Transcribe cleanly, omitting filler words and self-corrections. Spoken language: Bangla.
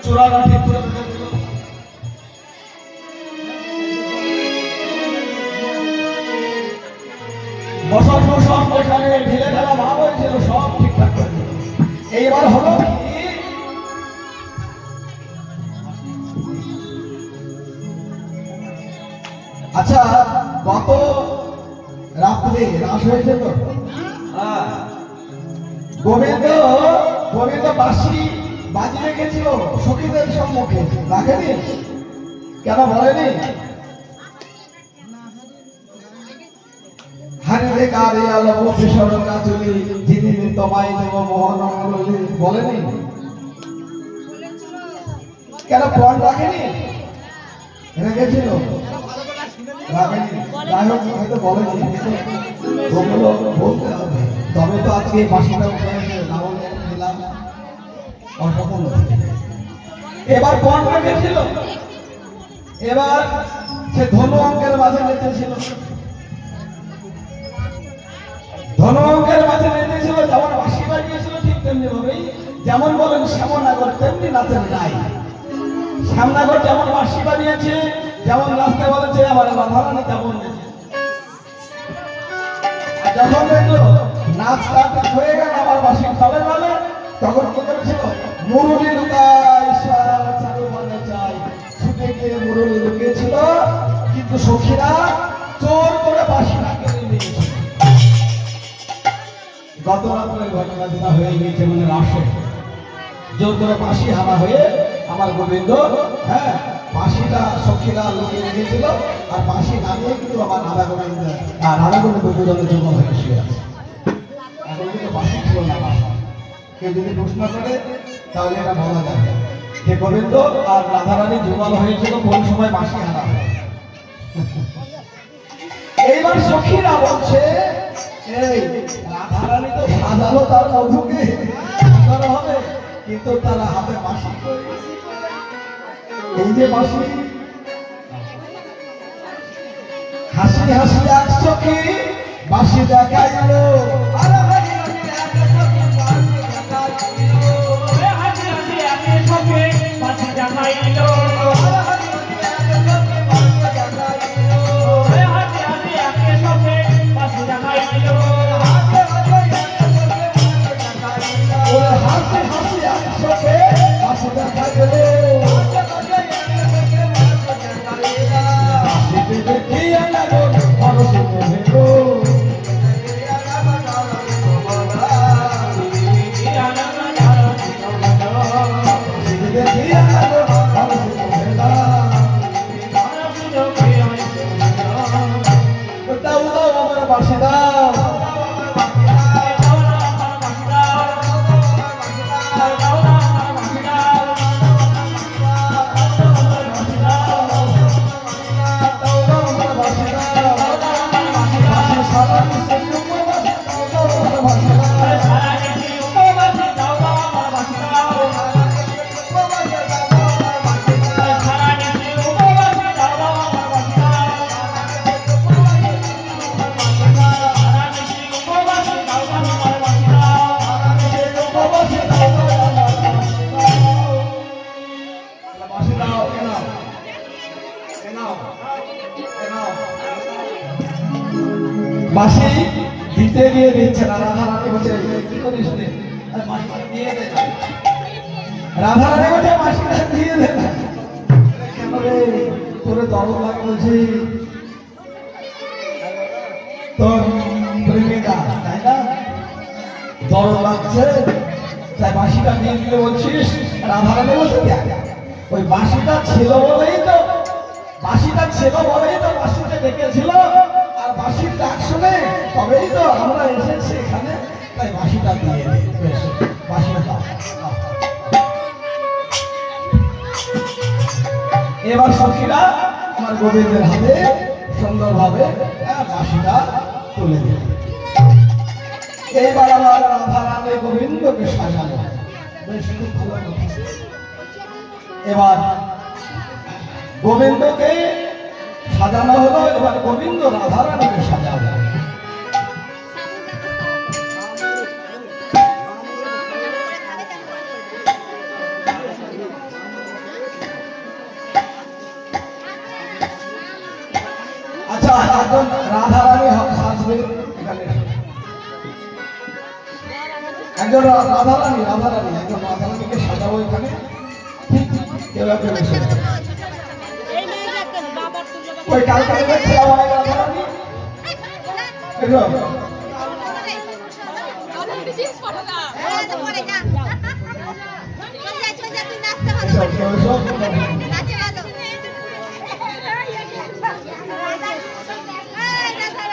চূড়াকাঠি তুলে দিল। বসন বসন এখানে ঢিলে ঢালা ভাব হয়েছিল, সব ঠিকঠাক করে দিল। এইবার হলো কি, আচ্ছা গত রাত্রে রাস হয়েছে তো, গোবিন্দ গোবিন্দ বাঁশি বাজি রেখেছিল সখীদের সম্মুখে, রাখেনি? কেন বলেনি? হারিলে কারে আলো ভীষণ কাচুলি, যিনি তোমায় দেব মোহন অঙ্গলি, বলেনি? কেন পণ রাখেনি? রেখেছিল, রাখেনি। যাই হোক, হয়তো বলেনি, ওগুলো বলতে হবে। তবে তো আজকে বাঁশিটা দিলাম অসফল। এবার পণ রেখেছিল, এবার সে ধনু অঙ্কের মাঝে নেচেছিল, ধনু অঙ্কের মাঝে নেচেছিল। যেমন বাঁশি বাজিয়েছিল ঠিক তেমনি ভাবেই, যেমন বলেন শ্যামনগর তেমনি নাচের নাই। শ্যামনগর যেমন বাঁশি বাজিয়েছে, যেমন নাচতে বলেছে, আমার রাধারানী তেমন নেচে। যখন দেখলো নাচটা হয়ে গেল আমার বাঁশির তালে তালে, তখন কি করেছিল? মুরুলি লুকায় চারু মানে চাই, ছুটে গিয়ে মুরুলি লুকিয়েছিল, কিন্তু সখীরা জোর করে বাঁশিটা কেড়ে নিয়েছিল। গত রাত্রের ঘটনা যেটা হয়ে গিয়েছে, মানে রাসে জোর করে বাঁশি হারা হয়ে আমার গোবিন্দ, হ্যাঁ, বাঁশিটা সখীরা লুকিয়ে নিয়েছিল, আর বাঁশি নামিয়ে কিন্তু আমার রাধা গোবিন্দ দুজনের জন্য হয়ে শুয়ে আছে। এখন কিন্তু বাঁশি ছিল না। বাঁশি কেউ যদি প্রশ্ন করে তাহলে এটা বলা যাবে যে গোবিন্দ আর রাধারানী যুগল হয়েছিল কোন সময় বাঁশি হারা হয়। এইবার সখীরা বলছে, এই রাধারানী তো সাজালো তার মধুকে হবে, কিন্তু তারা হাতে বাঁশি, এই যে বাঁশি, হাসি হাসি এক চোখে বাঁশি দেখাইল, বাঁশি দিতে গিয়ে দিচ্ছে না। রাধারানী বলছে, কি করিস রে, দিয়ে দে। রাধারানী বলছে, বাঁশিটা দিয়ে দে। কেন রে, তোরে দরদ লাগে? বলছি তোর প্রেমিকা, তাই না, দরদ লাগছে, তাই বাঁশিটা দিয়ে দিলে বলছিস? রাধারানী বলছে, ওই বাঁশিটা ছিল বলেই তো, বাঁশিটা ছিল বলেই তো বাঁশিটা ডেকেছিল, আর বাঁশির ডাক শুনে তবেই তো আমরা এসেছি এখানে, তাই বাঁশিটা দিয়ে দিই। বেশ, বাঁশিটা দাও। এবার সখীরা আমার গোবিন্দের হাতে সুন্দরভাবে বাঁশিটা তুলে দিল। এইবার আমার রাধারানী গোবিন্দকে সাজালো, বেশ খুব ভালো কথা। এবার গোবিন্দকে সাজানো হলো, এবার গোবিন্দ রাধারানীকে সাজাবে। একজন রাধারানী সাজবে এখানে, একজন রাধারানীকে সাজাবো এখানে। ঠিক কেউ একজন এসে ওই কালকে দেখছিলাম অনেক রাধারানী এসব